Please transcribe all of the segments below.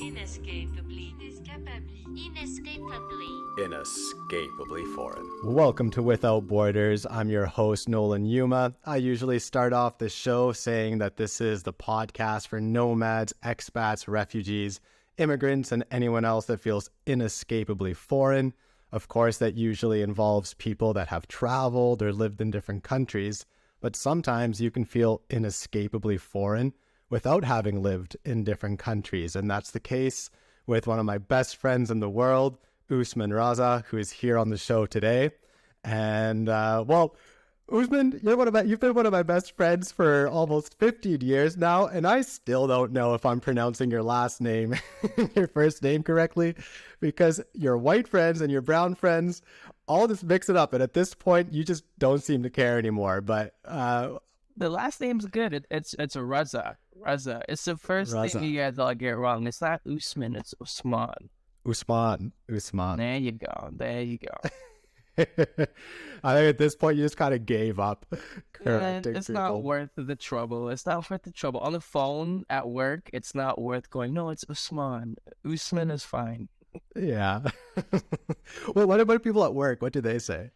Inescapably foreign. Welcome to Without Borders. I'm your host, Nolan Yuma. I usually start off the show saying that this is the podcast for nomads, expats, refugees, immigrants, and anyone else that feels inescapably foreign. Of course, that usually involves people that have traveled or lived in different countries, but sometimes you can feel inescapably foreign without having lived in different countries. And that's the case with one of my best friends in the world, Usman Raza, who is here on the show today. And, Usman, you've been one of my best friends for almost 15 years now, and I still don't know if I'm pronouncing your last name, your first name correctly, because your white friends and your brown friends all just mix it up. And at this point, you just don't seem to care anymore. But the last name's good. It's Raza. Raza. It's the first Raza. thing you guys all get wrong. It's not Usman. It's Usman. Usman. There you go. I think at this point you just kind of gave up correcting It's people. not worth the trouble. On the phone at work, it's not worth going, no, it's Usman. Usman is fine. Yeah. Well, what about people at work? What do they say?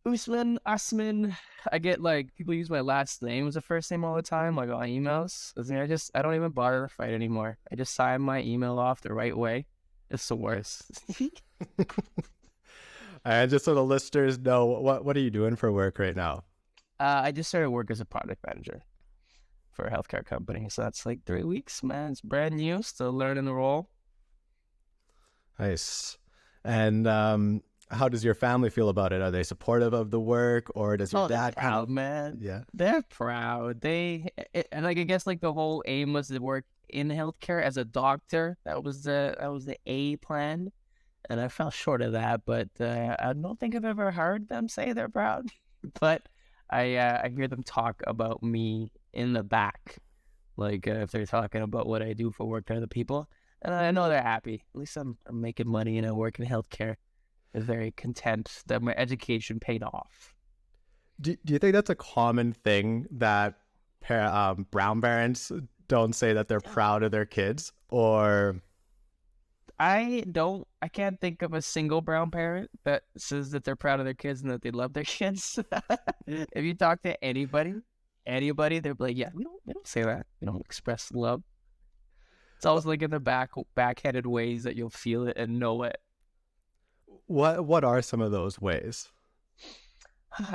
Usman, Asman. I get people use my last name as a first name all the time, like on emails. I don't even bother to fight anymore. I just sign my email off the right way. It's the worst. And just so the listeners know, what are you doing for work right now? I just started work as a product manager for a healthcare company. So that's 3 weeks, man. It's brand new, still learning the role. Nice. And how does your family feel about it? Are they supportive of the work, or does your dad proud, man? Yeah, they're proud. I guess the whole aim was to work in healthcare as a doctor. That was the A plan. And I fell short of that, but I don't think I've ever heard them say they're proud. But I hear them talk about me in the back, if they're talking about what I do for work to other people. And I know they're happy. At least I'm making money and I work in healthcare. They're very content that my education paid off. Do you think that's a common thing that brown parents don't say that they're proud of their kids? Or... I can't think of a single brown parent that says that they're proud of their kids and that they love their kids. If you talk to anybody, they'll be like, yeah, we don't say that. We don't express love. It's always in the backhanded ways that you'll feel it and know it. What are some of those ways?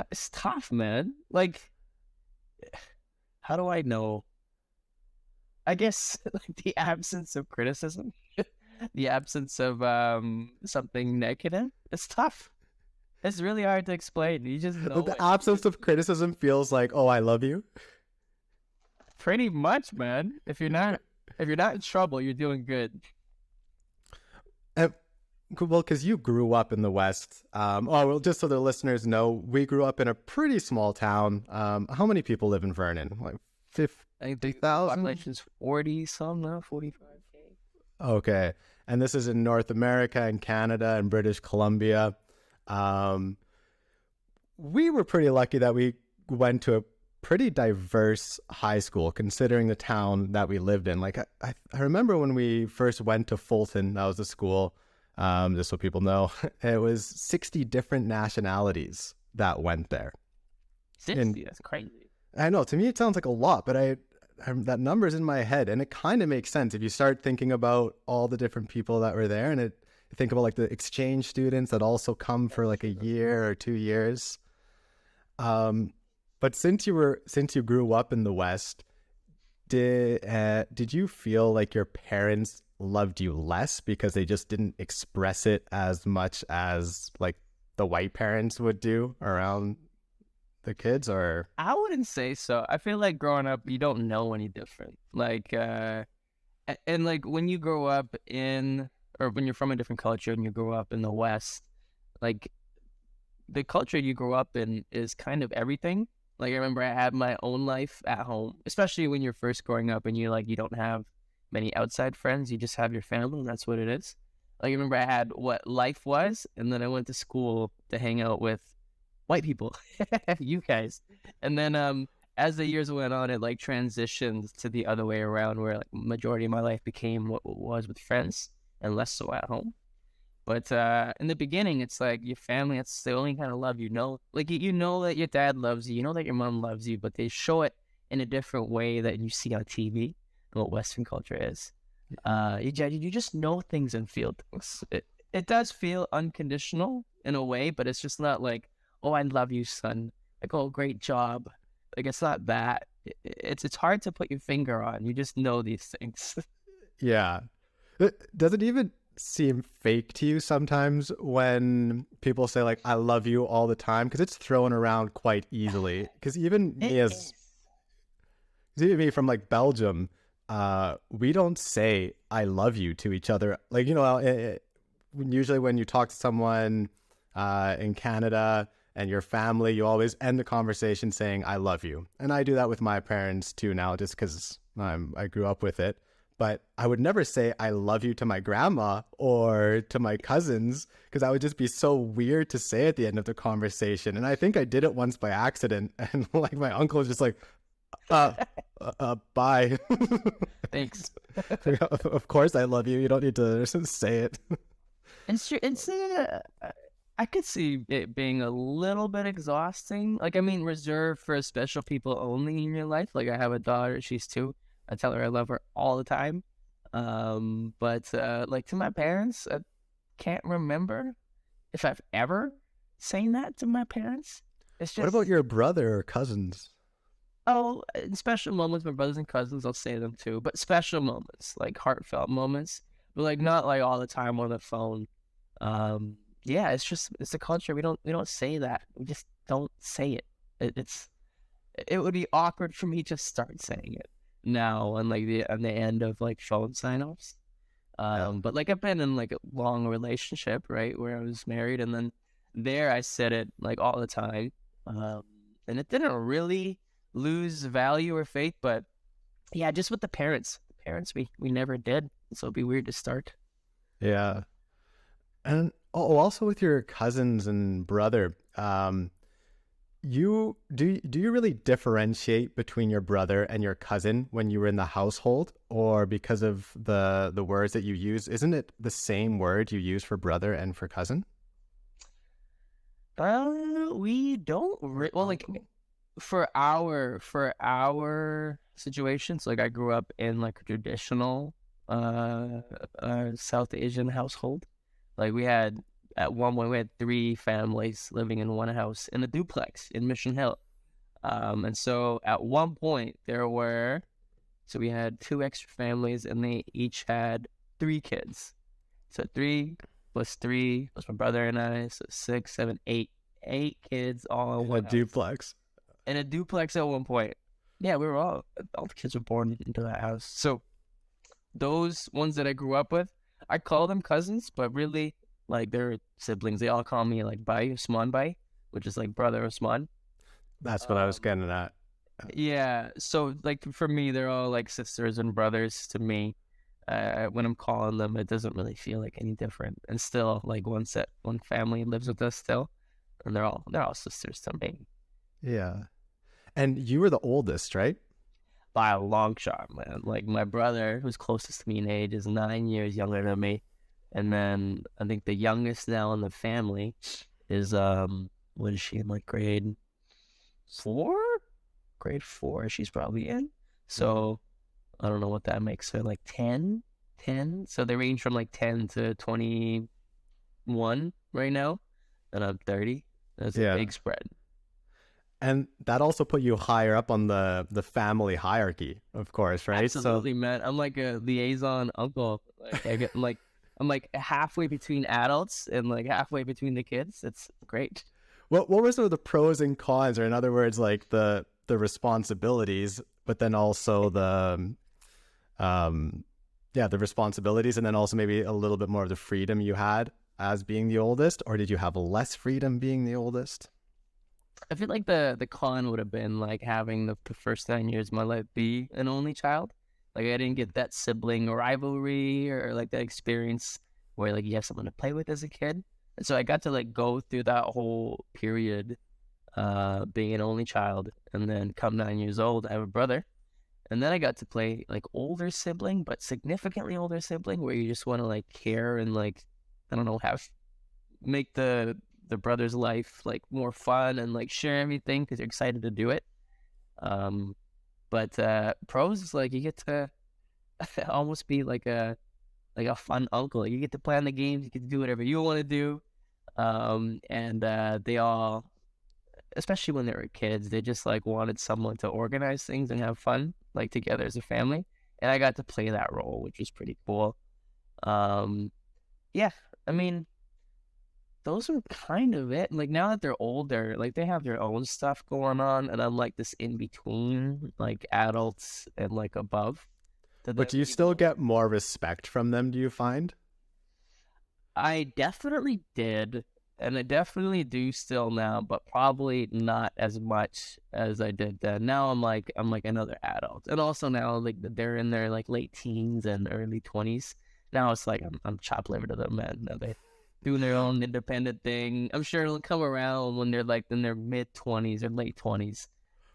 It's tough, man. How do I know? I guess the absence of criticism. The absence of something negative. It's tough. It's really hard to explain. You just know the absence of criticism feels like, oh, I love you. Pretty much, man. If you're not in trouble, you're doing good. Well, because you grew up in the West. Just so the listeners know, we grew up in a pretty small town. How many people live in Vernon? 50,000? I think the population's 40-some now, 45K. Okay. And this is in North America and Canada and British Columbia. We were pretty lucky that we went to a pretty diverse high school, considering the town that we lived in. I remember when we first went to Fulton, that was the school, just so people know, it was 60 different nationalities that went there. 60? That's crazy. I know, to me it sounds like a lot, but that number's in my head, and it kind of makes sense if you start thinking about all the different people that were there, and you think about the exchange students that also come for a year or 2 years. But since you grew up in the West, did you feel like your parents loved you less because they just didn't express it as much as the white parents would do around the kids? Or I wouldn't say so. I feel like growing up, you don't know any different. When you grow up or when you're from a different culture and you grow up in the West, the culture you grow up in is kind of everything. I remember I had my own life at home, especially when you're first growing up and you don't have many outside friends. You just have your family, and that's what it is. I remember I had what life was, and then I went to school to hang out with white people, you guys. And then as the years went on, it like transitioned to the other way around, where like majority of my life became what it was with friends and less so at home. But in the beginning, it's like your family, it's the only kind of love you know. Like, you know that your dad loves you, you know that your mom loves you, but they show it in a different way that you see on TV and what Western culture is. You just know things and feel things. It does feel unconditional in a way, but it's just not like, oh, I love you, son. Like, oh, great job. Like, it's not that. It's hard to put your finger on. You just know these things. Yeah. Does it even seem fake to you sometimes when people say like I love you all the time, because it's thrown around quite easily? Because even me from like Belgium, we don't say I love you to each other. Like, usually when you talk to someone in Canada and your family, you always end the conversation saying I love you, and I do that with my parents too now, just because I grew up with it. But I would never say I love you to my grandma or to my cousins, because that would just be so weird to say at the end of the conversation. And I think I did it once by accident. And like my uncle was just like, bye. Thanks. Of course I love you. You don't need to say it. I could see it being a little bit exhausting. Like, I mean, reserved for special people only in your life. Like, I have a daughter, she's 2. I tell her I love her all the time. But like, to my parents, I can't remember if I've ever saying that to my parents. It's just... What about your brother or cousins? Oh, in special moments, my brothers and cousins, I'll say them too. But special moments, like heartfelt moments, but like not like all the time on the phone. Yeah, it's a culture. We don't say that. We just don't say it. It would be awkward for me to start saying it now on like on the end of like phone sign-offs. But like, I've been in like a long relationship, right, where I was married, and then there I said it like all the time, and it didn't really lose value or faith. But yeah, just with the parents we never did, so it'd be weird to start. Yeah. And also with your cousins and brother, do you really differentiate between your brother and your cousin when you were in the household, or because of the words that you use, isn't it the same word you use for brother and for cousin? We don't well, like, for our situations, like, I grew up in like a traditional South Asian household. Like, at one point we had 3 families living in one house in a duplex in Mission Hill. And so at one point we had 2 extra families, and they each had 3 kids. So 3 plus 3 plus my brother and I, so 6, 7, 8 kids all in one house. Duplex. In a duplex at one point. Yeah, all the kids were born into that house. So those ones that I grew up with, I call them cousins, but really, like, they're siblings. They all call me like Bhai, Usman Bhai, which is like brother Usman. That's what I was getting at. Yeah, so like, for me, they're all like sisters and brothers to me. When I'm calling them, it doesn't really feel like any different. And still, like, one family lives with us still, and they're all sisters to me. Yeah. And you were the oldest, right? By a long shot, man. Like, my brother, who's closest to me in age, is 9 years younger than me. And then I think the youngest now in the family is, what is she in, like, grade 4? Grade 4 she's probably in. So I don't know what that makes her, like 10. So they range from like 10 to 21 right now, and I'm 30. That's a big spread. And that also put you higher up on the family hierarchy, of course, right? Absolutely, man. I'm like a liaison uncle. Like, I'm like halfway between adults and like halfway between the kids. It's great. What were some of the pros and cons, or in other words, like the responsibilities, but then also the responsibilities, and then also maybe a little bit more of the freedom you had as being the oldest, or did you have less freedom being the oldest? I feel like the con would have been like having the first 9 years of my life be an only child. Like, I didn't get that sibling rivalry or like that experience where like you have someone to play with as a kid. And so I got to like go through that whole period being an only child. And then come 9 years old, I have a brother. And then I got to play like older sibling, but significantly older sibling, where you just want to like care and like, I don't know, make the brother's life like more fun and like share everything because you're excited to do it. But pros is like you get to almost be like a fun uncle. You get to plan the games, you get to do whatever you want to do. And they all, especially when they were kids, they just like wanted someone to organize things and have fun like together as a family. And I got to play that role, which was pretty cool. Yeah, I mean, those are kind of it. Like now that they're older, like they have their own stuff going on, and I'm like this in between, like adults and like above. But do you still get more respect from them, do you find? I definitely did, and I definitely do still now, but probably not as much as I did then. Now I'm like another adult, and also now like they're in their like late teens and early 20s. Now it's like I'm chop liver to them, man. Now they doing their own independent thing. I'm sure it'll come around when they're like in their mid 20s or late 20s.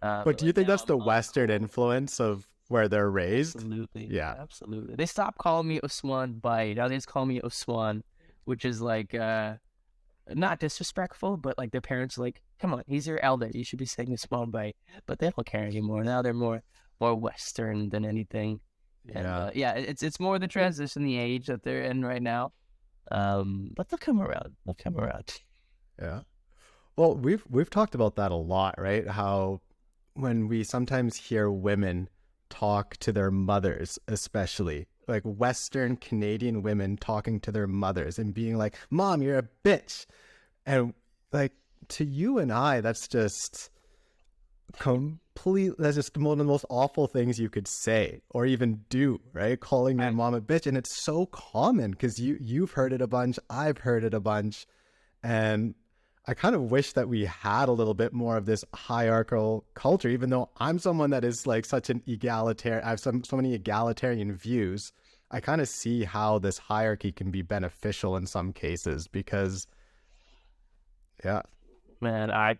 But do you think that's the Western influence of where they're raised? Absolutely. Yeah, absolutely. They stopped calling me Usman Bai. Now they just call me Usman, which is like not disrespectful, but like their parents are like, come on, he's your elder, you should be saying Usman Bai. But they don't care anymore. Now they're more Western than anything. Yeah. And it's more the transition, the age that they're in right now. But they'll come around. Yeah. Well, we've talked about that a lot, right? How when we sometimes hear women talk to their mothers, especially like Western Canadian women talking to their mothers and being like, "Mom, you're a bitch," and like to you and I, that's just that's just one of the most awful things you could say or even do, right? Calling your mom a bitch. And it's so common because you've heard it a bunch, I've heard it a bunch, and I kind of wish that we had a little bit more of this hierarchical culture, even though I'm someone that is like such an egalitarian, I have so many egalitarian views. I kind of see how this hierarchy can be beneficial in some cases because, yeah. Man, I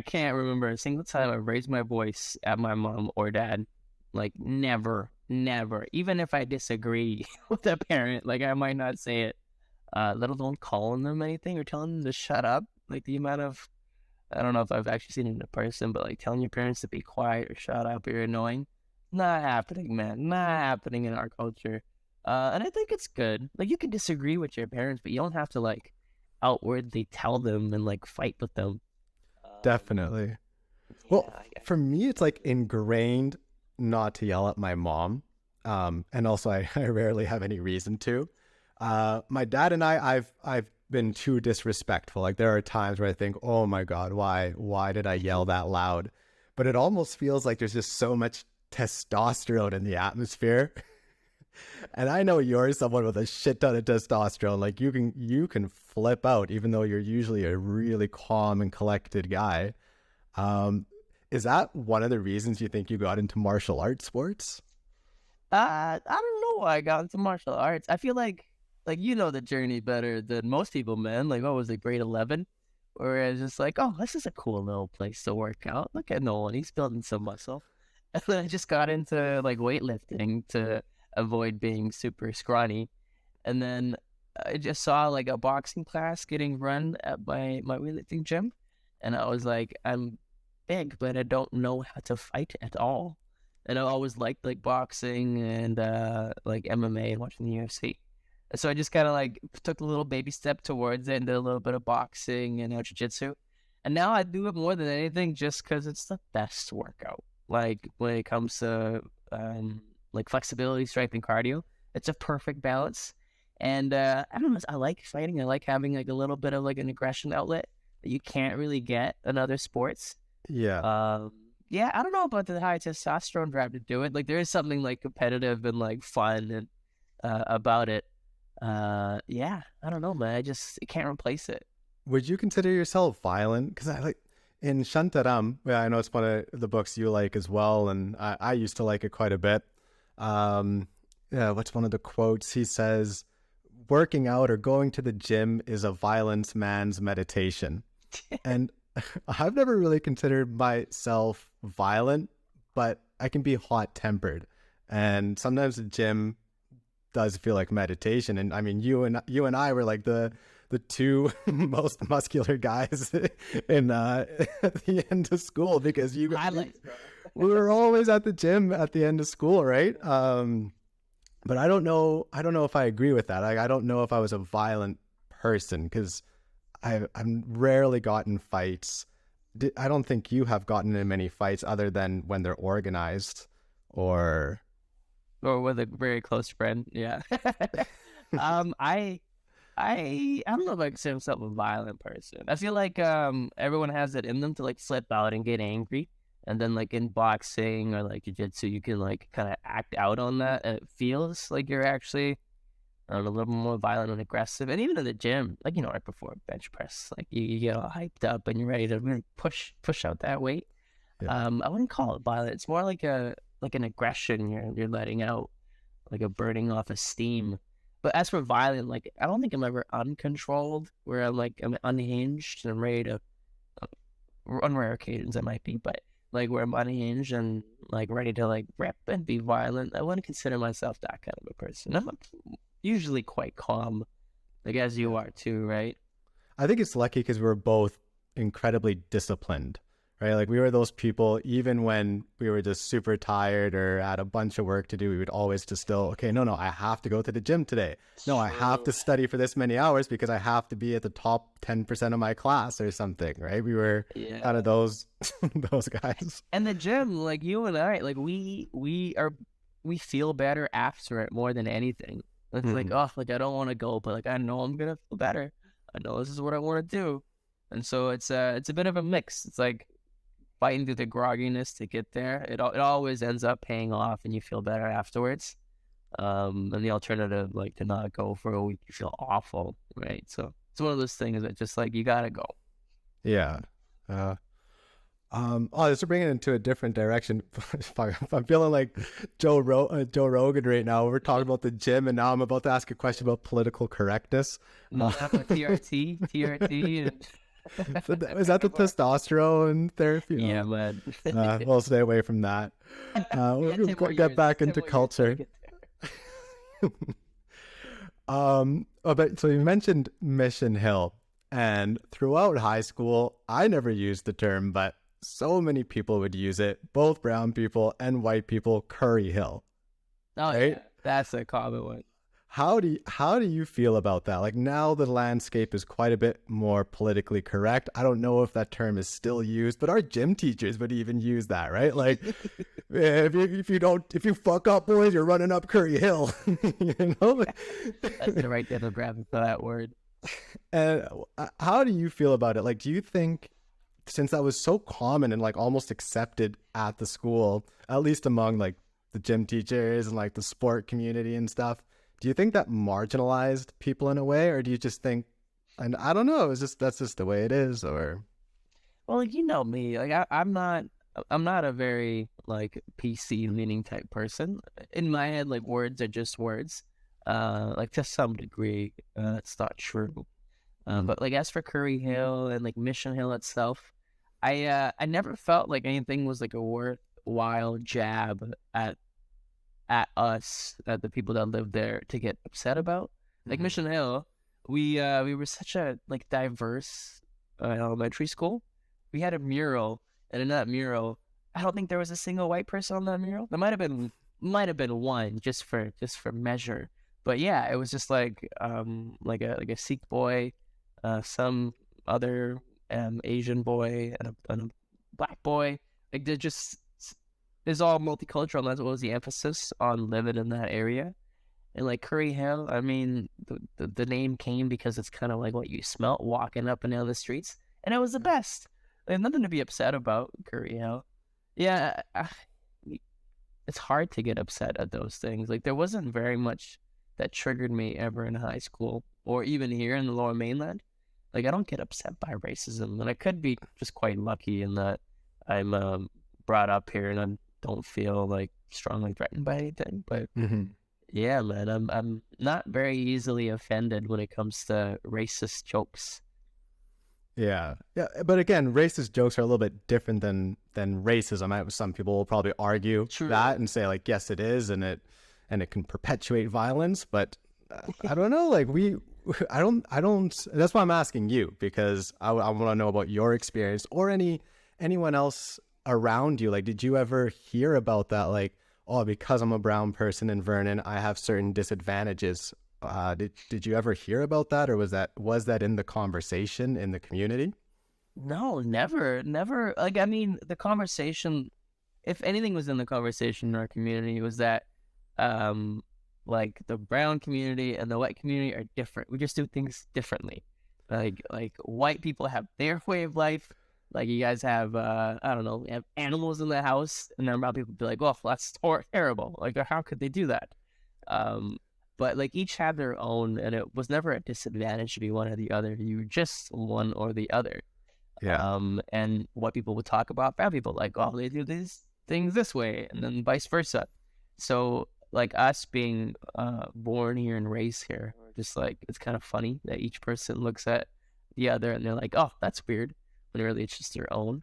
can't remember a single time I raised my voice at my mom or dad. Like never. Even if I disagree with a parent, like I might not say it, let alone calling them anything or telling them to shut up. Like the amount of, I don't know if I've actually seen it in person, but like telling your parents to be quiet or shut up or you're annoying. Not happening, man. Not happening in our culture. And I think it's good. Like you can disagree with your parents, but you don't have to like outwardly tell them and like fight with them. Definitely. Well, for me, it's like ingrained not to yell at my mom. And also I rarely have any reason to. My dad and I've been too disrespectful. Like there are times where I think, oh my God, why did I yell that loud? But it almost feels like there's just so much testosterone in the atmosphere. And I know you're someone with a shit ton of testosterone. Like you can flip out, even though you're usually a really calm and collected guy. Is that one of the reasons you think you got into martial arts sports? I don't know why I got into martial arts. I feel like you know the journey better than most people, man. Like what was it, grade 11? Where it's just like, oh, this is a cool little place to work out. Look at Nolan, he's building some muscle. And then I just got into like weightlifting to avoid being super scrawny. And then I just saw like a boxing class getting run at my weightlifting gym. And I was like, I'm big, but I don't know how to fight at all. And I always liked like boxing and like MMA and watching the UFC. So I just kind of like took a little baby step towards it and did a little bit of boxing and jiu-jitsu. And now I do it more than anything just because it's the best workout. Like when it comes to like flexibility, strength, and cardio, it's a perfect balance. And I don't know, I like fighting. I like having like a little bit of like an aggression outlet that you can't really get in other sports. Yeah. Yeah, I don't know about the high testosterone drive to do it. Like there is something like competitive and like fun and about it. Yeah, I don't know, man. I can't replace it. Would you consider yourself violent? Because I like in Shantaram, I know it's one of the books you like as well, and I used to like it quite a bit. What's one of the quotes? He says, "Working out or going to the gym is a violent man's meditation." And I've never really considered myself violent, but I can be hot-tempered. And sometimes the gym does feel like meditation. And I mean, you and I were like the two most muscular guys in at the end of school, because Highlights, bro. we were always at the gym at the end of school, right? But I don't know if I agree with that. I don't know if I was a violent person, because I've rarely gotten fights. I don't think you have gotten in many fights other than when they're organized or with a very close friend. Yeah. I don't know if I consider myself a violent person. I feel like everyone has it in them to like flip out and get angry. And then like in boxing or like jiu-jitsu, you can like kind of act out on that, and it feels like you're actually a little more violent and aggressive. And even in the gym, like, you know, right before bench press, like you get all hyped up and you're ready to really push out that weight. Yeah. I wouldn't call it violent. It's more like an aggression you're letting out, like a burning off of steam. But as for violent, like I don't think I'm ever uncontrolled, where I'm unhinged and I'm ready to. On rare occasions, I might be, but like where I'm unhinged and like ready to like rip and be violent. I wouldn't consider myself that kind of a person. I'm usually quite calm, like as you are too, right? I think it's lucky because we're both incredibly disciplined, right? Like we were those people, even when we were just super tired or had a bunch of work to do, we would always just still, okay, no, I have to go to the gym today. No, I have to study for this many hours because I have to be at the top 10% of my class or something, right? We were kind of those guys. And the gym, like you and I, like we feel better after it more than anything. It's like, oh, like I don't want to go, but like I know I'm gonna feel better. I know this is what I want to do. And so it's a bit of a mix. It's like fighting through the grogginess to get there. It always ends up paying off, and you feel better afterwards. And the alternative, like to not go for a week, you feel awful, right? So it's one of those things that just like you gotta go. Yeah. This is bringing it into a different direction. I'm feeling like Joe Rogan right now. We're talking about the gym, and now I'm about to ask a question about political correctness. TRT. Is that the testosterone therapy? Yeah, man. We'll stay away from that. We'll get back into culture. But so you mentioned Mission Hill, and throughout high school, I never used the term, but so many people would use it, both brown people and white people, Curry Hill. Oh, right? Yeah. That's a common one. How do you feel about that? Like now the landscape is quite a bit more politically correct. I don't know if that term is still used, but our gym teachers would even use that, right? Like if you fuck up, boys, you're running up Curry Hill. You know? That's the right demographic for that word. And how do you feel about it? Like, do you think, since that was so common and like almost accepted at the school, at least among like the gym teachers and like the sport community and stuff, do you think that marginalized people in a way, or do you just think, and I don't know, that's just the way it is, or? Well, like, you know me, like I'm not a very like PC leaning type person. In my head, like words are just words. Like to some degree, it's not true. But like as for Curry Hill and like Mission Hill itself, I never felt like anything was like a worthwhile jab at us, at the people that live there, to get upset about. Like Mission Hill, we were such a like diverse elementary school. We had a mural, and in that mural, I don't think there was a single white person on that mural. There might have been one just for measure. But yeah, it was just like a Sikh boy, some other Asian boy, and a black boy. Like they're just. It's all multicultural, and that's what was the emphasis on living in that area. And like Curry Hill, I mean, the name came because it's kind of like what you smelt walking up and down the streets, and it was the best. There's nothing to be upset about, Curry Hill. Yeah, it's hard to get upset at those things. Like there wasn't very much that triggered me ever in high school, or even here in the Lower Mainland. Like I don't get upset by racism, and I could be just quite lucky in that I'm brought up here and I don't feel like strongly threatened by anything. But yeah, man, I'm not very easily offended when it comes to racist jokes. Yeah. Yeah. But again, racist jokes are a little bit different than racism. Some people will probably argue that and say like, yes, it is. And it can perpetuate violence. But I don't know. Like I don't, that's why I'm asking you, because I want to know about your experience or anyone else around you. Like, did you ever hear about that? Like, oh, because I'm a brown person in Vernon, I have certain disadvantages. Did you ever hear about that, or was that in the conversation in the community? No, never. Like, I mean, the conversation, if anything was in the conversation in our community, was that, like the brown community and the white community are different. We just do things differently. Like white people have their way of life. Like you guys have, I don't know, you have animals in the house, and then brown people be like, oh, that's terrible. Like, how could they do that? But like each had their own, and it was never a disadvantage to be one or the other. You were just one or the other. Yeah. And what people would talk about brown people, like, oh, they do these things this way, and then vice versa. So like us being born here and raised here, just like, it's kind of funny that each person looks at the other and they're like, oh, that's weird, when really it's just their own.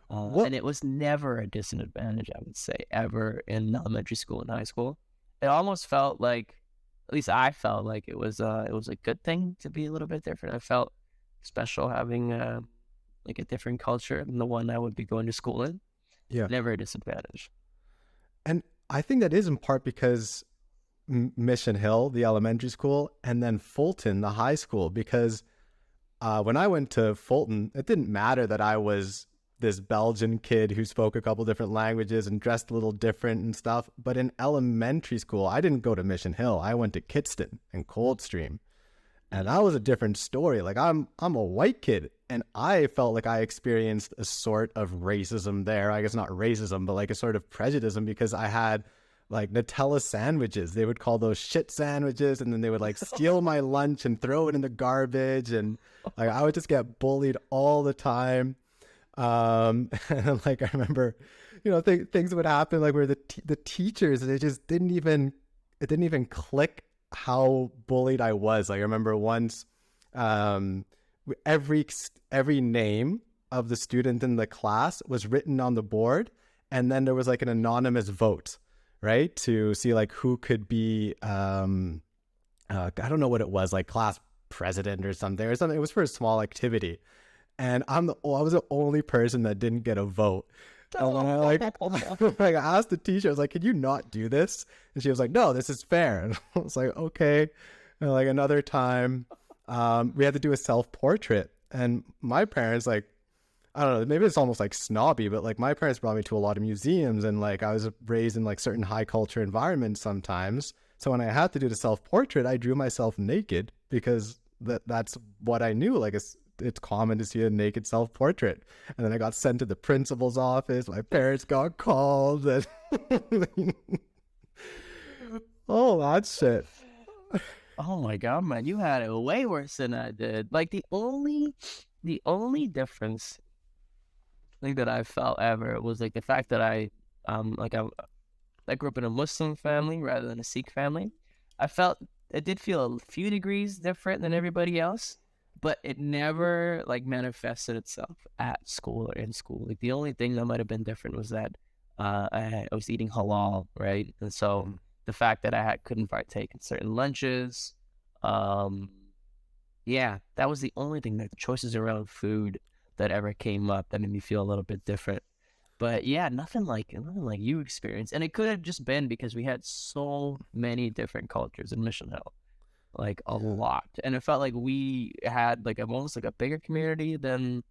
And it was never a disadvantage, I would say, ever in elementary school and high school. It almost felt like, at least I felt like it was a good thing to be a little bit different. I felt special having like a different culture than the one I would be going to school in. Yeah. Never a disadvantage. And I think that is in part because Mission Hill, the elementary school, and then Fulton, the high school, because when I went to Fulton, it didn't matter that I was this Belgian kid who spoke a couple different languages and dressed a little different and stuff. But in elementary school, I didn't go to Mission Hill. I went to Kidston and Coldstream. And that was a different story. Like I'm a white kid, and I felt like I experienced a sort of racism there. I guess not racism, but like a sort of prejudice, because I had like Nutella sandwiches. They would call those shit sandwiches, and then they would like steal my lunch and throw it in the garbage, and like I would just get bullied all the time. And like I remember, things would happen like where the teachers, it didn't even click how bullied I was. Like I remember once, every name of the student in the class was written on the board, and then there was like an anonymous vote, right, to see like who could be I don't know what it was, like class president or something. It was for a small activity, and I was the only person that didn't get a vote. And when I like I asked the teacher, I was like, "Can you not do this?" And she was like, "No, this is fair." And I was like, "Okay." And like another time, we had to do a self-portrait, and my parents, like, I don't know, maybe it's almost like snobby, but like my parents brought me to a lot of museums, and like I was raised in like certain high culture environments sometimes. So when I had to do the self-portrait, I drew myself naked because that's what I knew. Like it's common to see a naked self-portrait. And then I got sent to the principal's office. My parents got called. And oh, that shit. Oh my God, man, you had it way worse than I did. Like the only difference like that I felt ever was like the fact that I grew up in a Muslim family rather than a Sikh family. It did feel a few degrees different than everybody else, but it never like manifested itself at school or in school. Like the only thing that might have been different was that I was eating halal, right? And so the fact that I couldn't partake in certain lunches, yeah, that was the only thing. Like the choices around food that ever came up that made me feel a little bit different. But yeah, nothing like you experienced. And it could have just been because we had so many different cultures in Mission Hill, like a lot. And it felt like we had like almost like a bigger community than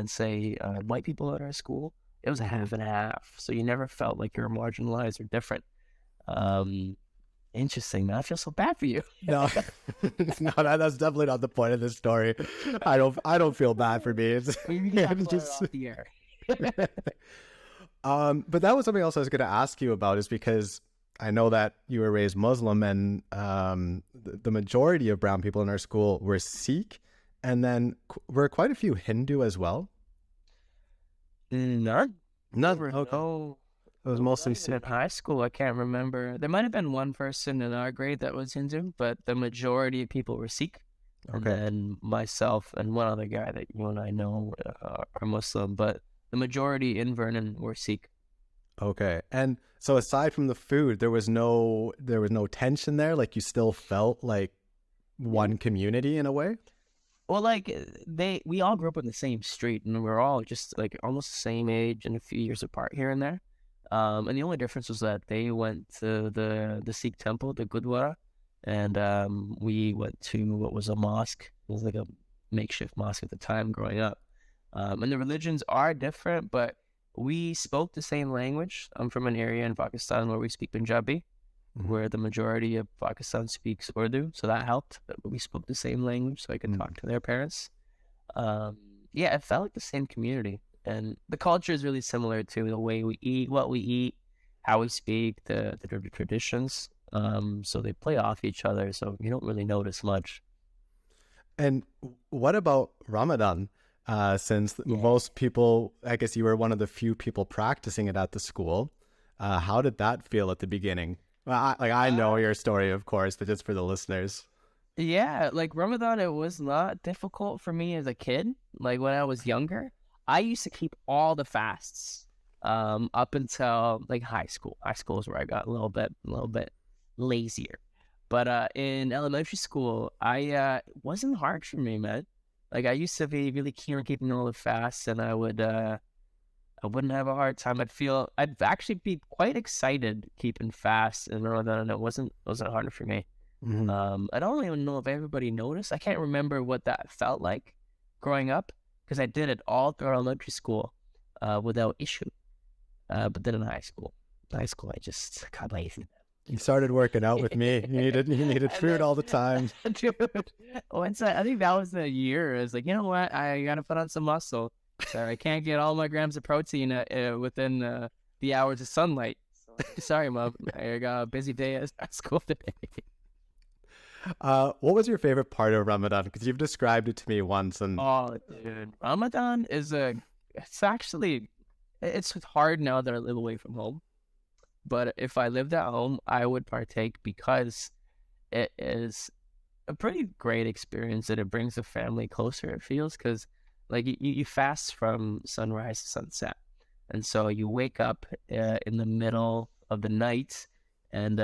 say white people at our school. It was a half and a half. So you never felt like you were marginalized or different. Interesting, man. I feel so bad for you. No, that's definitely not the point of this story. I don't feel bad for me. It's just off the air. But that was something else I was going to ask you about, is because I know that you were raised Muslim, and the majority of brown people in our school were Sikh, and then were quite a few Hindu as well. None. Okay. No. It was mostly Sikh. In high school, I can't remember. There might have been one person in our grade that was Hindu, but the majority of people were Sikh. And Okay. then myself and one other guy that you and I know are Muslim, but the majority in Vernon were Sikh. Okay. And so aside from the food, there was no tension there. Like you still felt like one community in a way. Well, like we all grew up in the same street, and we were all just like almost the same age and a few years apart here and there. And the only difference was that they went to the Sikh temple, the Gurdwara, and we went to what was a mosque. It was like a makeshift mosque at the time growing up. And the religions are different, but we spoke the same language. I'm from an area in Pakistan where we speak Punjabi, where the majority of Pakistan speaks Urdu, so that helped. But we spoke the same language, so I could talk to their parents. Um, yeah, it felt like the same community, and the culture is really similar to the way we eat, what we eat, how we speak, the traditions. So they play off each other, so you don't really notice much. And what about Ramadan? Since most people, I guess you were one of the few people practicing it at the school. How did that feel at the beginning? Well, I know your story, of course, but just for the listeners. Yeah, like Ramadan, it was not difficult for me as a kid. Like when I was younger, I used to keep all the fasts up until like high school. High school is where I got a little bit lazier. But in elementary school, it wasn't hard for me, man. Like I used to be really keen on keeping all the fasts, and I wouldn't have a hard time. I'd actually be quite excited keeping fast in Ramadan, and it wasn't hard for me. I don't even know if everybody noticed. I can't remember what that felt like growing up because I did it all through elementary school without issue. But then in high school, I just got lazy. You started working out with me. You needed food all the time. Dude, I think that was the year. I was like, you know what? I got to put on some muscle. So I can't get all my grams of protein within the hours of sunlight. Sorry, Mom. I got a busy day at school today. What was your favorite part of Ramadan? Because you've described it to me once. And Oh, dude. Ramadan it's hard now that I live away from home. But if I lived at home, I would partake because it is a pretty great experience that it brings the family closer, it feels, because like you fast from sunrise to sunset. And so you wake up in the middle of the night and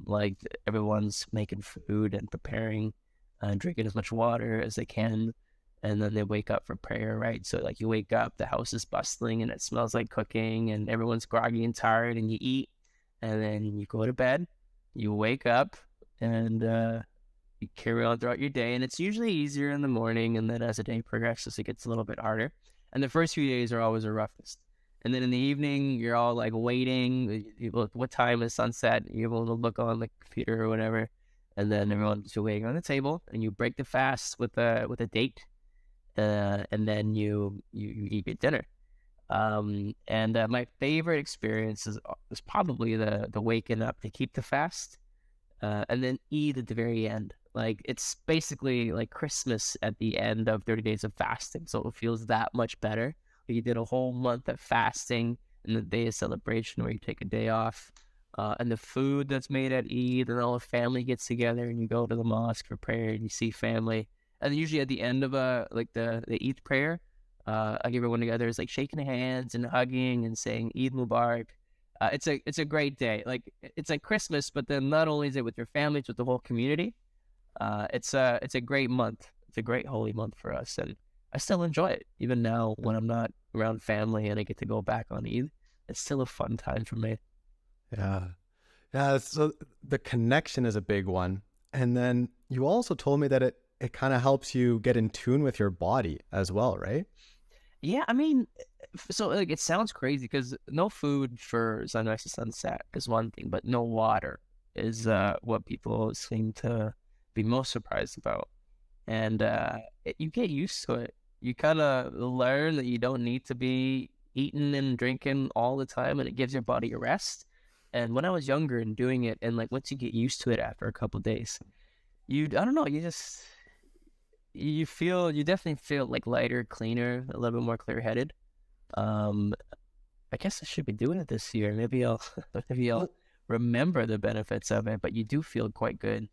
like everyone's making food and preparing and drinking as much water as they can. And then they wake up for prayer, right? So like you wake up, the house is bustling and it smells like cooking and everyone's groggy and tired and you eat and then you go to bed, you wake up and you carry on throughout your day. And it's usually easier in the morning. And then as the day progresses, it gets a little bit harder. And the first few days are always the roughest. And then in the evening, you're all like waiting. You look, what time is sunset? You're able to look on the computer or whatever. And then everyone's waiting on the table and you break the fast with a date. And then you eat your dinner. And my favorite experience is probably the waking up to keep the fast, and then eat at the very end. Like it's basically like Christmas at the end of 30 days of fasting, so it feels that much better. You did a whole month of fasting, and the day of celebration where you take a day off, and the food that's made at Eid, and all the family gets together, and you go to the mosque for prayer, and you see family. And usually at the end of the Eid prayer, like everyone together is like shaking hands and hugging and saying Eid Mubarak. It's a great day. Like it's like Christmas, but then not only is it with your family, it's with the whole community. It's a great month. It's a great holy month for us, and I still enjoy it even now when I'm not around family and I get to go back on Eid. It's still a fun time for me. Yeah. So the connection is a big one, and then you also told me that it kind of helps you get in tune with your body as well, right? Yeah, I mean, so like it sounds crazy because no food for sunrise to sunset is one thing, but no water is what people seem to be most surprised about. And you get used to it. You kind of learn that you don't need to be eating and drinking all the time, and it gives your body a rest. And when I was younger and doing it, and like once you get used to it after a couple of days, I don't know, you definitely feel like lighter, cleaner, a little bit more clear-headed. I guess I should be doing it this year. Maybe I'll remember the benefits of it, but you do feel quite good.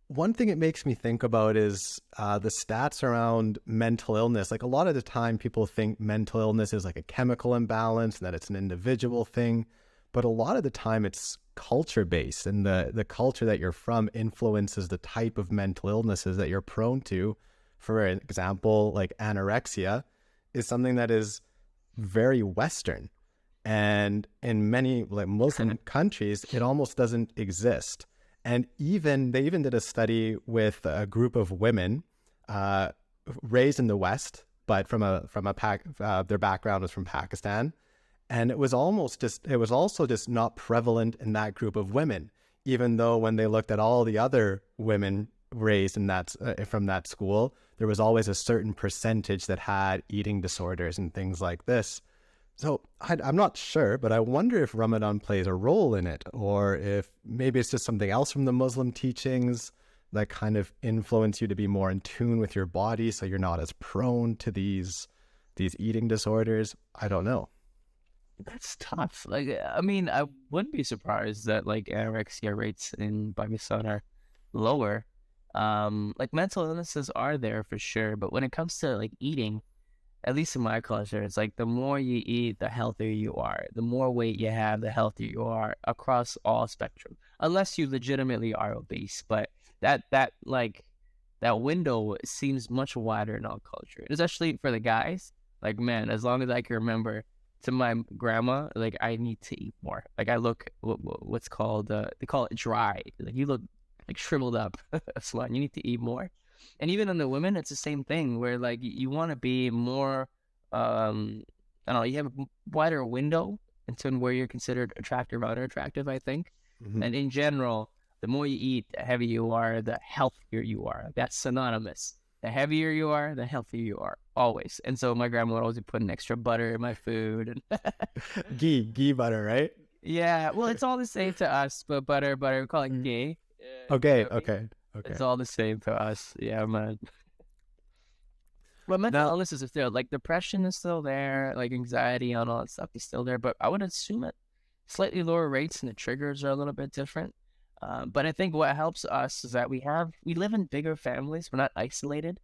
one thing it makes me think about is the stats around mental illness. Like a lot of the time people think mental illness is like a chemical imbalance and that it's an individual thing. But a lot of the time it's culture based, and the culture that you're from influences the type of mental illnesses that you're prone to. For example, like anorexia is something that is very Western. And in many like Muslim countries, it almost doesn't exist. And they even did a study with a group of women raised in the West, but their background was from Pakistan. And it was also just not prevalent in that group of women, even though when they looked at all the other women raised in that from that school, there was always a certain percentage that had eating disorders and things like this. So I'm not sure, but I wonder if Ramadan plays a role in it, or if maybe it's just something else from the Muslim teachings that kind of influence you to be more in tune with your body so you're not as prone to these eating disorders. I don't know. That's tough. Like, I mean, I wouldn't be surprised that like anorexia rates in Pakistan are lower. Like mental illnesses are there for sure, but when it comes to like eating, at least in my culture, it's like the more you eat, the healthier you are. The more weight you have, the healthier you are across all spectrum. Unless you legitimately are obese, but that window seems much wider in our culture, especially for the guys. Like, man, as long as I can remember, to my grandma, like I need to eat more. Like I look what's called they call it dry. Like you look like shriveled up. Slut. You need to eat more. And even in the women, it's the same thing where like you want to be more, I don't know, you have a wider window into where you're considered attractive or unattractive, I think. Mm-hmm. And in general, the more you eat, the heavier you are, the healthier you are. That's synonymous. The heavier you are, the healthier you are, always. And so my grandma would always be putting extra butter in my food. And ghee butter, right? Yeah, well, it's all the same to us, but butter, we call it ghee. Okay. It's all the same to us. Yeah, man. But mental illnesses are still, like depression is still there, like anxiety and all that stuff is still there, but I would assume at slightly lower rates and the triggers are a little bit different. But I think what helps us is that we live in bigger families. We're not isolated.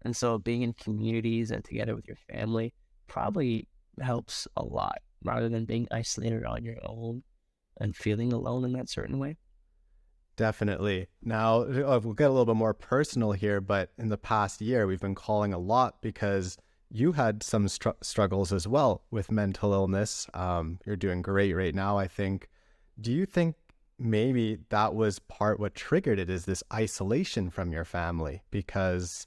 And so being in communities and together with your family probably helps a lot rather than being isolated on your own and feeling alone in that certain way. Definitely. Now, we'll get a little bit more personal here, but in the past year, we've been calling a lot because you had some struggles as well with mental illness. You're doing great right now, I think. Do you think maybe that was what triggered it, is this isolation from your family? Because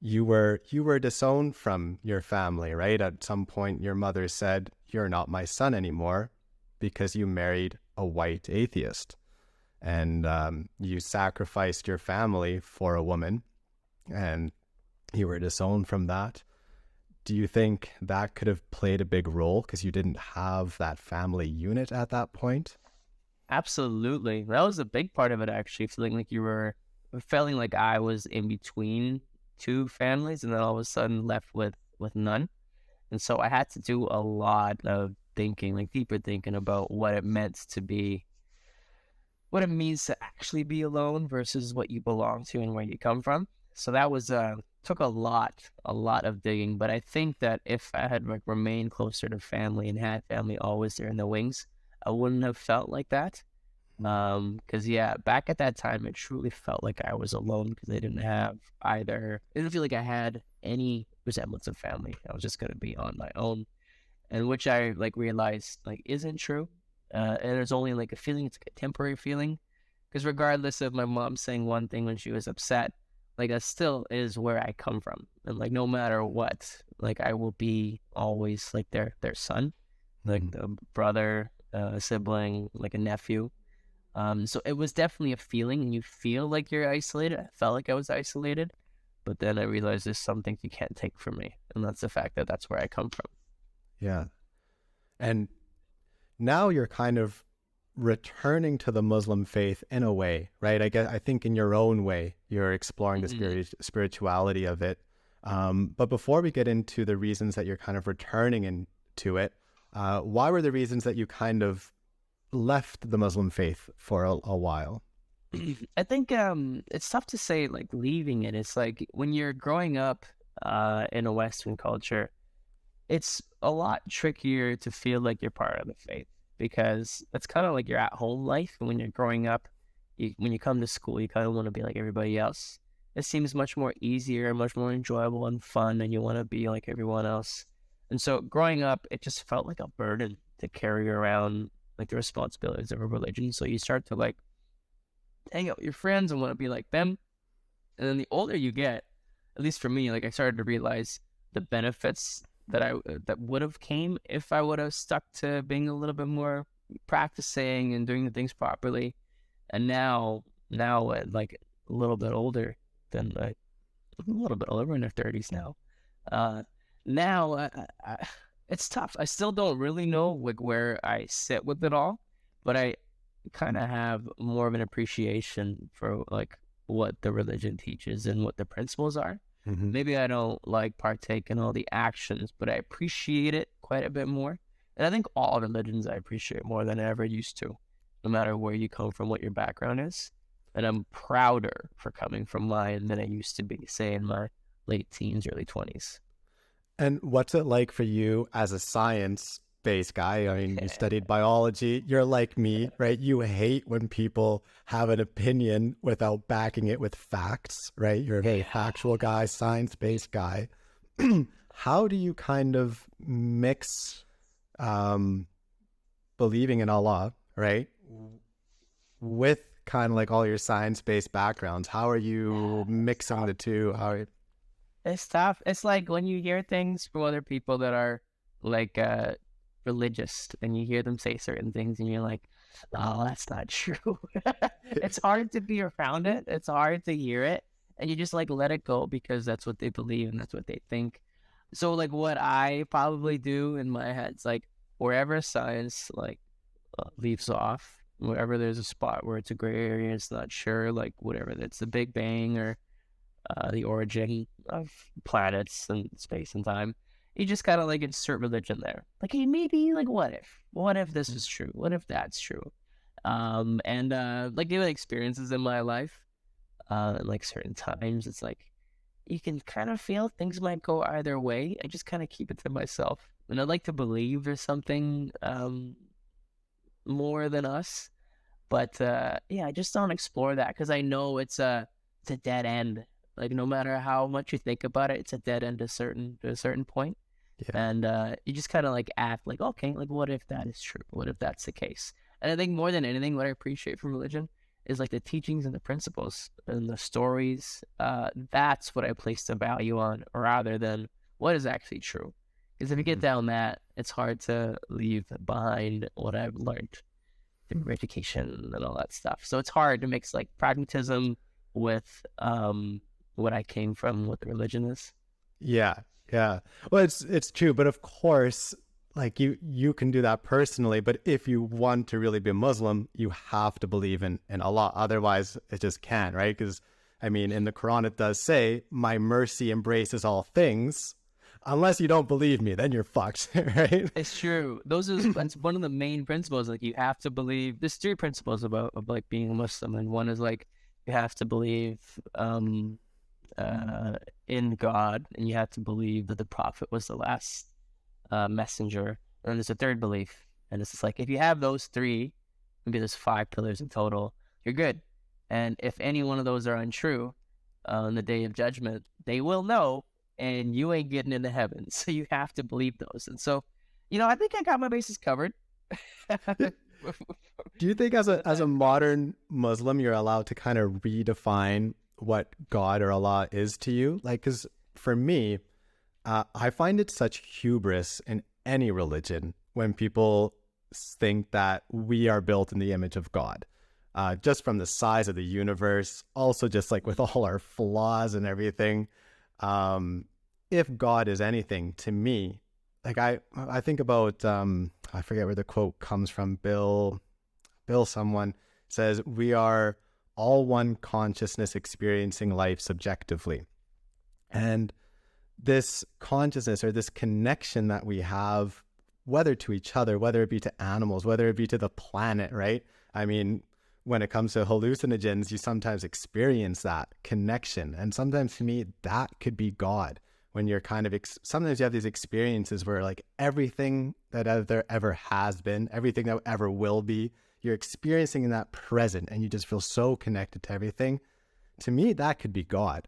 you were disowned from your family, right? At some point, your mother said, "You're not my son anymore," because you married a white atheist. And you sacrificed your family for a woman, and you were disowned from that. Do you think that could have played a big role because you didn't have that family unit at that point? Absolutely. That was a big part of it, actually, feeling like I was in between two families and then all of a sudden left with none. And so I had to do a lot of thinking, like deeper thinking about what it meant to be, what it means to actually be alone versus what you belong to and where you come from. So that was took a lot of digging. But I think that if I had remained closer to family and had family always there in the wings, I wouldn't have felt like that. Because back at that time, it truly felt like I was alone because I didn't feel like I had any resemblance of family. I was just gonna be on my own, and which I realized isn't true. And there's only a feeling, it's a temporary feeling, because regardless of my mom saying one thing when she was upset, that still is where I come from, and no matter what, I will be always their son, a brother, a sibling, a nephew. So it was definitely a feeling, and you feel like you're isolated. I felt like I was isolated, but then I realized there's some things you can't take from me, and that's the fact that that's where I come from. Yeah, and now you're kind of returning to the Muslim faith in a way, right? I think in your own way, you're exploring the spirituality of it. But before we get into the reasons that you're kind of returning into it, why were the reasons that you kind of left the Muslim faith for a while? I think it's tough to say like leaving it. It's like when you're growing up in a Western culture, it's a lot trickier to feel like you're part of the faith because it's kind of like your at home life. And when you're growing up, when you come to school, you kind of want to be like everybody else. It seems much more easier, much more enjoyable and fun, and you want to be like everyone else. And so growing up, it just felt like a burden to carry around like the responsibilities of a religion. So you start to like hang out with your friends and want to be like them. And then the older you get, at least for me, like I started to realize the benefits that would have came if I would have stuck to being a little bit more practicing and doing the things properly. And now like a little bit older than like a little bit older, we're in our 30s now. Now it's tough. I still don't really know like where I sit with it all, but I kind of have more of an appreciation for like what the religion teaches and what the principles are. Mm-hmm. Maybe I don't like partake in all the actions, but I appreciate it quite a bit more. And I think all religions I appreciate more than I ever used to, no matter where you come from, what your background is. And I'm prouder for coming from mine than I used to be, say, in my late teens, early 20s. And what's it like for you as a science-based guy? I mean, you studied biology. You're like me, right? You hate when people have an opinion without backing it with facts, right? You're a very factual guy, science-based guy. How do you kind of mix believing in Allah, right, with kind of like all your science-based backgrounds? How are you mixing the two? It's tough. It's like when you hear things from other people that are like religious and you hear them say certain things and you're like, oh, that's not true. It's hard to be around it. It's hard to hear it. And you just like let it go because that's what they believe and that's what they think. So like what I probably do in my head is like wherever science like leaves off, wherever there's a spot where it's a gray area, it's not sure, like whatever, it's the Big Bang or the origin of planets and space and time, you just kind of like insert religion there. Like, hey, maybe like what if this is true? What if that's true? And like the experiences in my life, like certain times, it's like you can kind of feel things might go either way. I just kind of keep it to myself, and I like to believe there's something more than us. But yeah, I just don't explore that because I know it's a dead end. Like no matter how much you think about it, it's a dead end to a certain point. Yeah. And you just kind of like act like, okay, like what if that is true? What if that's the case? And I think more than anything, what I appreciate from religion is like the teachings and the principles and the stories. That's what I place the value on rather than what is actually true. Because if you get down that, it's hard to leave behind what I've learned through education and all that stuff. So it's hard to mix like pragmatism with what I came from, what the religion is. Yeah. Well, it's true, but of course, like you can do that personally, but if you want to really be a Muslim, you have to believe in Allah. Otherwise, it just can't, right? Because I mean, in the Quran, it does say, "My mercy embraces all things." Unless you don't believe me, then you're fucked, right? It's true. That's one of the main principles. Like you have to believe. There's three principles of like being a Muslim, and one is like you have to believe in God, and you have to believe that the Prophet was the last messenger. And there's a third belief, and it's just like if you have those three, maybe there's 5 pillars in total, you're good. And if any one of those are untrue, on the day of judgment, they will know, and you ain't getting into heaven. So you have to believe those. And so, I think I got my bases covered. Do you think as a modern Muslim, you're allowed to kind of redefine what God or Allah is to you? Like, because for me, I find it such hubris in any religion when people think that we are built in the image of God, just from the size of the universe, also just like with all our flaws and everything. If God is anything to me, like I think about, I forget where the quote comes from, Bill someone says, we are all one consciousness experiencing life subjectively. And this consciousness or this connection that we have, whether to each other, whether it be to animals, whether it be to the planet, right? I mean, when it comes to hallucinogens, you sometimes experience that connection. And sometimes to me, that could be God. When you're kind of, sometimes you have these experiences where like everything that there ever has been, everything that ever will be, you're experiencing in that present and you just feel so connected to everything. To me, that could be God.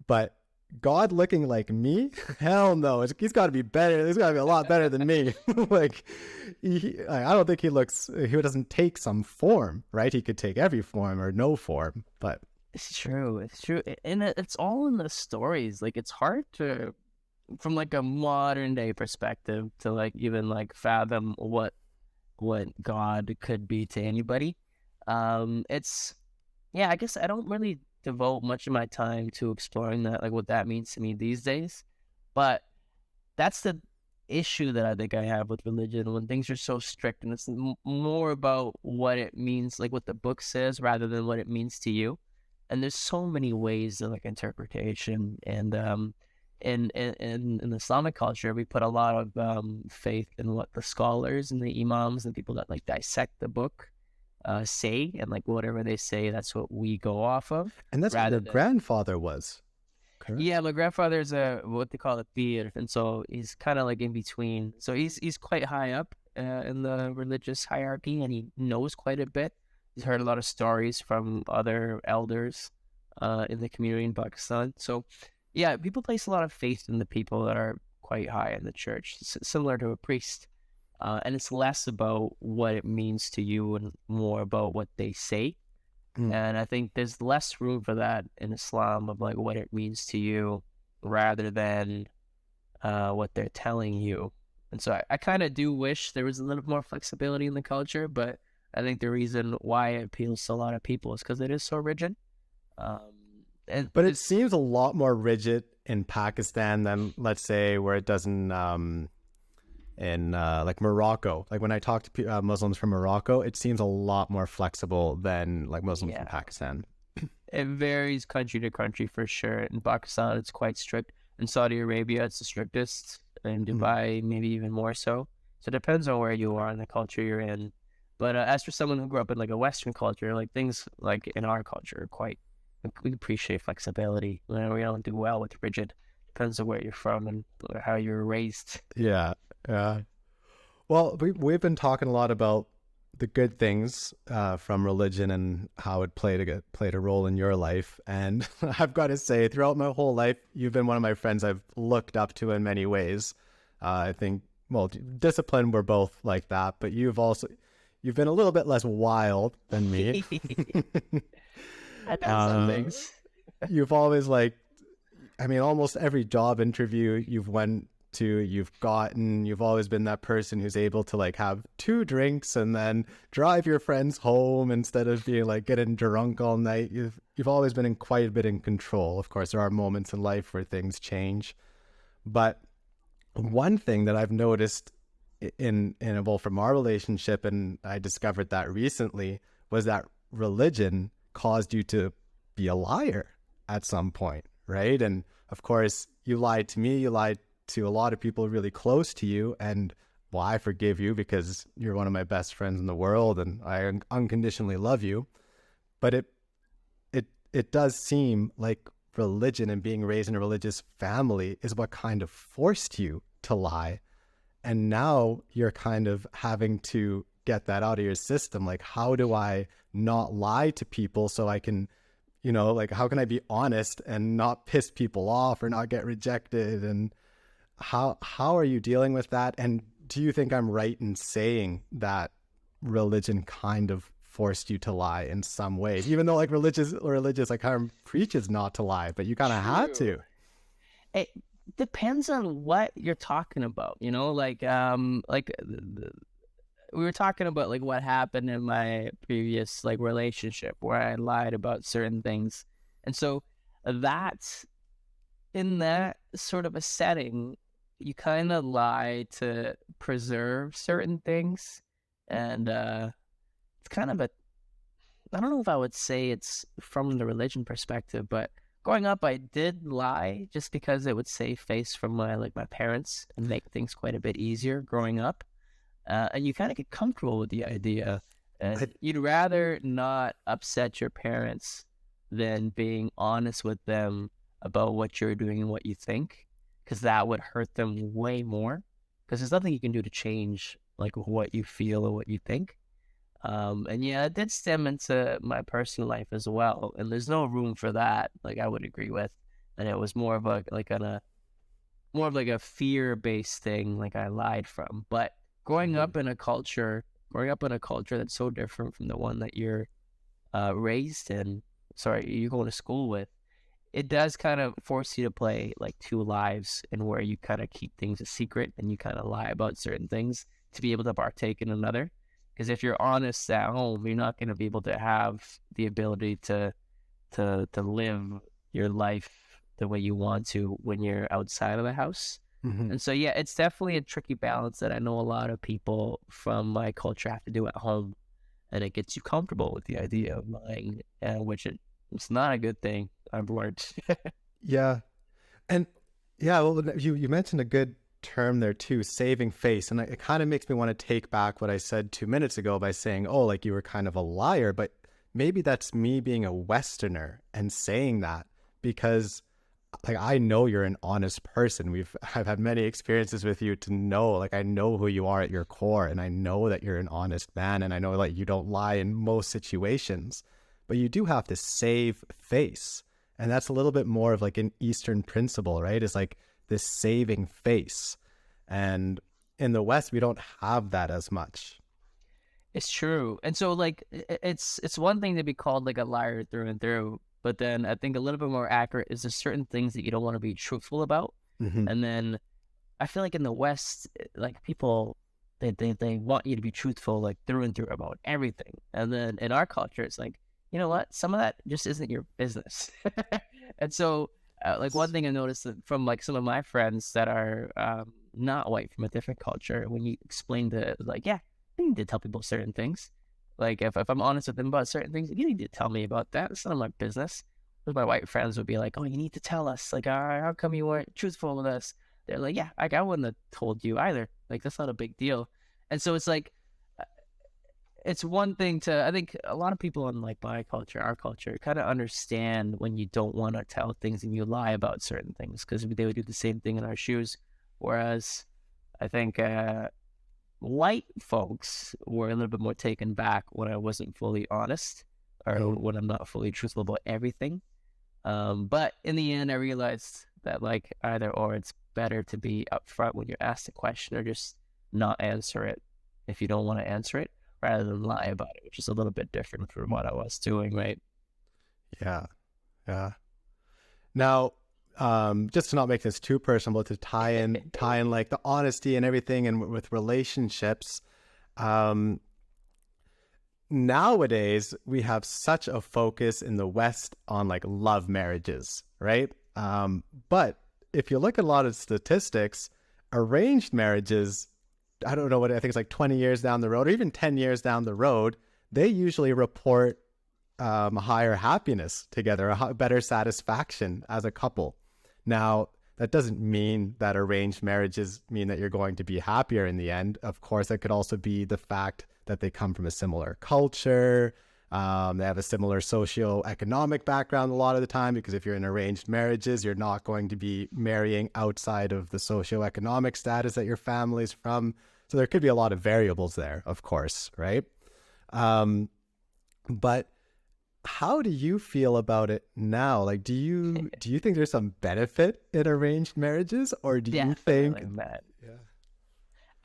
But God looking like me? Hell no. He's got to be better. He's got to be a lot better than me. Like, I don't think he doesn't take some form, right? He could take every form or no form, but. It's true. And it's all in the stories. Like, it's hard to, from like a modern day perspective, to like even like fathom what God could be to anybody. I guess I don't really devote much of my time to exploring that, like what that means to me these days. But that's the issue that I think I have with religion, when things are so strict, and it's more about what it means, like what the book says, rather than what it means to you. And there's so many ways of like interpretation, and in Islamic culture, we put a lot of faith in what the scholars and the imams and people that like dissect the book say, and like whatever they say, that's what we go off of. And that's what your grandfather was, correct? Yeah, my grandfather is what they call a peer, and so he's kind of like in between. So he's quite high up in the religious hierarchy, and he knows quite a bit. He's heard a lot of stories from other elders in the community in Pakistan. So, yeah, people place a lot of faith in the people that are quite high in the church, similar to a priest. And it's less about what it means to you and more about what they say. And I think there's less room for that in Islam, of like what it means to you rather than what they're telling you. And so I kind of do wish there was a little more flexibility in the culture, but I think the reason why it appeals to a lot of people is because it is so rigid. But it seems a lot more rigid in Pakistan than, let's say, where it doesn't in like Morocco. Like when I talk to Muslims from Morocco, it seems a lot more flexible than like Muslims from Pakistan. It varies country to country for sure. In Pakistan, it's quite strict. In Saudi Arabia, it's the strictest. In Dubai, maybe even more so. So it depends on where you are and the culture you're in. But as for someone who grew up in like a Western culture, like things like in our culture are quite, we appreciate flexibility. We don't do well with rigid. Depends on where you're from and how you were raised. Yeah. Well, we've been talking a lot about the good things from religion and how it played a role in your life. And I've got to say, throughout my whole life, you've been one of my friends I've looked up to in many ways. I think, well, discipline, we're both like that, but you've been a little bit less wild than me. I've done some things. You've always almost every job interview you've went to, you've always been that person who's able to like have 2 drinks and then drive your friends home instead of being like getting drunk all night. You've always been quite a bit in control. Of course, there are moments in life where things change, but one thing that I've noticed from our relationship, and I discovered that recently, was that religion caused you to be a liar at some point, right? And of course, you lied to me, you lied to a lot of people really close to you, and well, I forgive you because you're one of my best friends in the world and I unconditionally love you. But it does seem like religion and being raised in a religious family is what kind of forced you to lie. And now you're kind of having to get that out of your system. Like, how do I not lie to people so I can, like, how can I be honest and not piss people off or not get rejected? And how are you dealing with that? And do you think I'm right in saying that religion kind of forced you to lie in some ways, even though like religious like kind of preaches not to lie, but you kind of had to? It depends on what you're talking about, we were talking about like what happened in my previous like relationship where I lied about certain things. And so that's in that sort of a setting, you kind of lie to preserve certain things. And it's kind of I don't know if I would say it's from the religion perspective, but growing up, I did lie just because it would save face from my parents and make things quite a bit easier growing up. And you kind of get comfortable with the idea And you'd rather not upset your parents than being honest with them about what you're doing and what you think, because that would hurt them way more. Because there's nothing you can do to change like what you feel or what you think. And yeah, it did stem into my personal life as well. And there's no room for that. Like I would agree with. And it was more of a fear-based thing, like I lied from. But growing up in a culture that's so different from the one that you're raised in, you're going to school with, it does kind of force you to play like two lives, and where you kind of keep things a secret and you kind of lie about certain things to be able to partake in another. Because if you're honest at home, you're not going to be able to have the ability to live your life the way you want to when you're outside of the house. And so, yeah, it's definitely a tricky balance that I know a lot of people from my culture have to do at home. And it gets you comfortable with the idea of lying, which it's not a good thing, I've learned. Yeah. And yeah, well, you mentioned a good term there too, saving face. And it kind of makes me want to take back what I said 2 minutes ago by saying, oh, like you were kind of a liar. But maybe that's me being a Westerner and saying that, because like I know you're an honest person. I've had many experiences with you to know, like I know who you are at your core, and I know that you're an honest man, and I know like you don't lie in most situations, but you do have to save face. And that's a little bit more of like an Eastern principle, right? It's like this saving face. And in the West, we don't have that as much. It's true. And so like it's one thing to be called like a liar through and through, but then I think a little bit more accurate is there's certain things that you don't want to be truthful about. And then I feel like in the West, like people, they want you to be truthful like through and through about everything. And then in our culture, it's like, you know what? Some of that just isn't your business. And so like one thing I noticed from like some of my friends that are not white, from a different culture, when you explain to like, yeah, you need to tell people certain things. Like if I'm honest with them about certain things, you need to tell me about that. It's none of my business. But my white friends would be like, oh, you need to tell us. Like, how come you weren't truthful with us? They're like, yeah, I wouldn't have told you either. Like, that's not a big deal. And so it's like, it's one thing I think a lot of people in like my culture, our culture, kind of understand when you don't want to tell things and you lie about certain things, because they would do the same thing in our shoes. Whereas I think white folks were a little bit more taken back when I wasn't fully honest, or when I'm not fully truthful about everything. But in the end, I realized that like either or, it's better to be upfront when you're asked a question, or just not answer it if you don't want to answer it, rather than lie about it, which is a little bit different from what I was doing, right? Yeah. Now, just to not make this too personal, but to tie in like the honesty and everything, and with relationships, nowadays we have such a focus in the West on like love marriages, right? But if you look at a lot of statistics, arranged marriages, I don't know what, I think it's like 20 years down the road, or even 10 years down the road, they usually report a higher happiness together, a better satisfaction as a couple. Now, that doesn't mean that arranged marriages mean that you're going to be happier in the end. Of course, it could also be the fact that they come from a similar culture. They have a similar socio-economic background a lot of the time, because if you're in arranged marriages, you're not going to be marrying outside of the socio-economic status that your family's from. So there could be a lot of variables there, of course, right? But how do you feel about it now? Like, do you think there's some benefit in arranged marriages, or do you think? Yeah.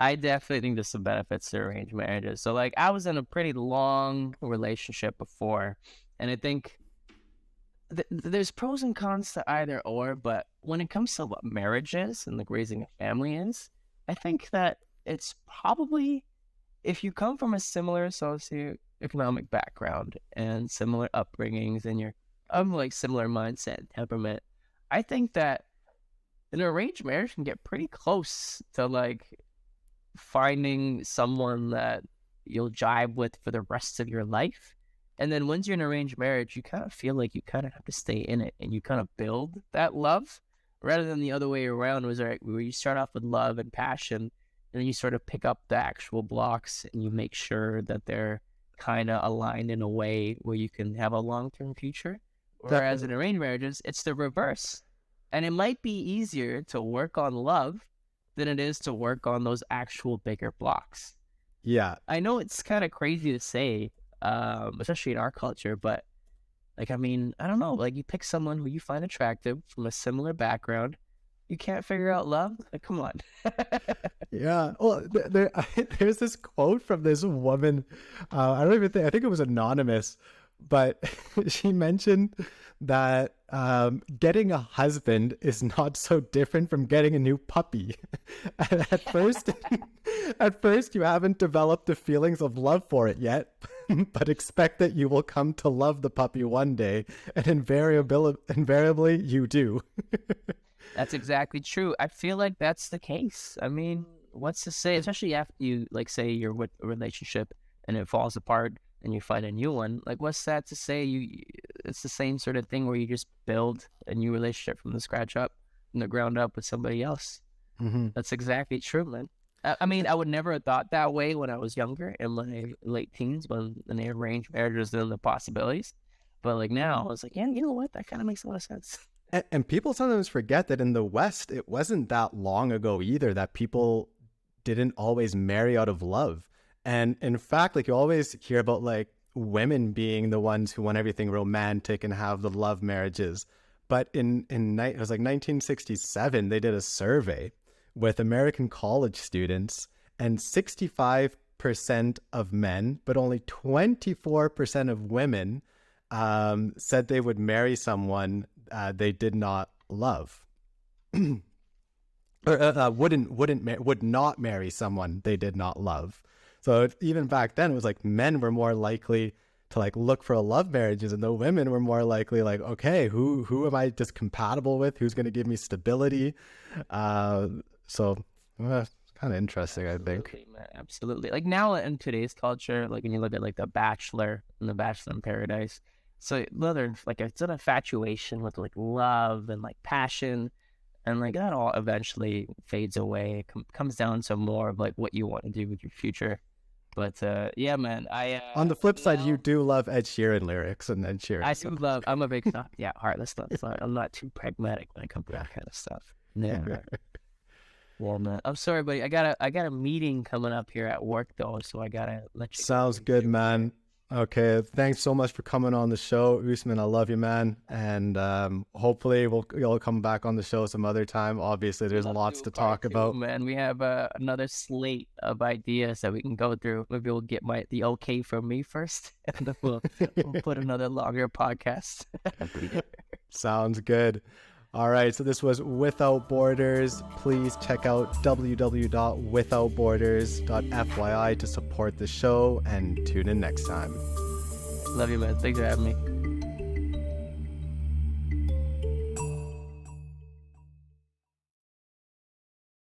I definitely think there's some benefits to arranged marriages. So like I was in a pretty long relationship before, and I think there's pros and cons to either or, but when it comes to what marriage is and like raising a family is, I think that it's probably, if you come from a similar socioeconomic background and similar upbringings, and you're of like similar mindset and temperament, I think that an arranged marriage can get pretty close to like finding someone that you'll jive with for the rest of your life. And then once you're in an arranged marriage, you kind of feel like you kind of have to stay in it, and you kind of build that love, rather than the other way around, where you start off with love and passion, and then you sort of pick up the actual blocks, and you make sure that they're kind of aligned in a way where you can have a long-term future. Whereas in arranged marriages, it's the reverse. And it might be easier to work on love than it is to work on those actual bigger blocks. Yeah. I know it's kind of crazy to say, especially in our culture, but like, I mean, I don't know, like you pick someone who you find attractive from a similar background, you can't figure out love? Like, come on. Yeah. Well, there's this quote from this woman. I think it was anonymous, but she mentioned that getting a husband is not so different from getting a new puppy. At first, you haven't developed the feelings of love for it yet, but expect that you will come to love the puppy one day, and invariably you do. That's exactly true. I feel like that's the case. I mean, what's to say, especially after you, like, say you're with a relationship and it falls apart and you find a new one, like, what's that to say? It's the same sort of thing where you just build a new relationship from the ground up with somebody else. Mm-hmm. That's exactly true, man. I mean, I would never have thought that way when I was younger, in my late teens, when the arranged marriage was in the possibilities. But like now, I was like, yeah, you know what? That kind of makes a lot of sense. And people sometimes forget that in the West, it wasn't that long ago either that people didn't always marry out of love. And in fact, like you always hear about like women being the ones who want everything romantic and have the love marriages. But it was like 1967, they did a survey with American college students, and 65% of men, but only 24% of women said they would marry someone they did not love, or would not marry someone they did not love. So even back then, it was like men were more likely to like look for love marriages, and the women were more likely like, okay, who am I just compatible with? Who's going to give me stability? So kind of interesting, I think. Man, absolutely. Like now in today's culture, like when you look at like The Bachelor and The Bachelor in Paradise, so there's like it's an infatuation with like love and like passion, and like that all eventually fades away. It comes down to more of like what you want to do with your future. But yeah, man, on the flip side, you do love Ed Sheeran lyrics and Ed Sheeran. I do love. I'm a big heartless stuff. I'm not too pragmatic when it comes to that kind of stuff. Yeah. Well, man, I'm sorry, buddy. I got a meeting coming up here at work though, so I gotta let you. Sounds good, man. Okay, thanks so much for coming on the show, Usman. I love you, man, and hopefully you'll come back on the show some other time. Obviously, there's lots to talk about, man. We have another slate of ideas that we can go through. Maybe we'll get the okay from me first, and then we'll put another longer podcast. Sounds good. All right, so this was Without Borders. Please check out www.withoutborders.fyi to support the show, and tune in next time. Love you, man. Thanks for having me.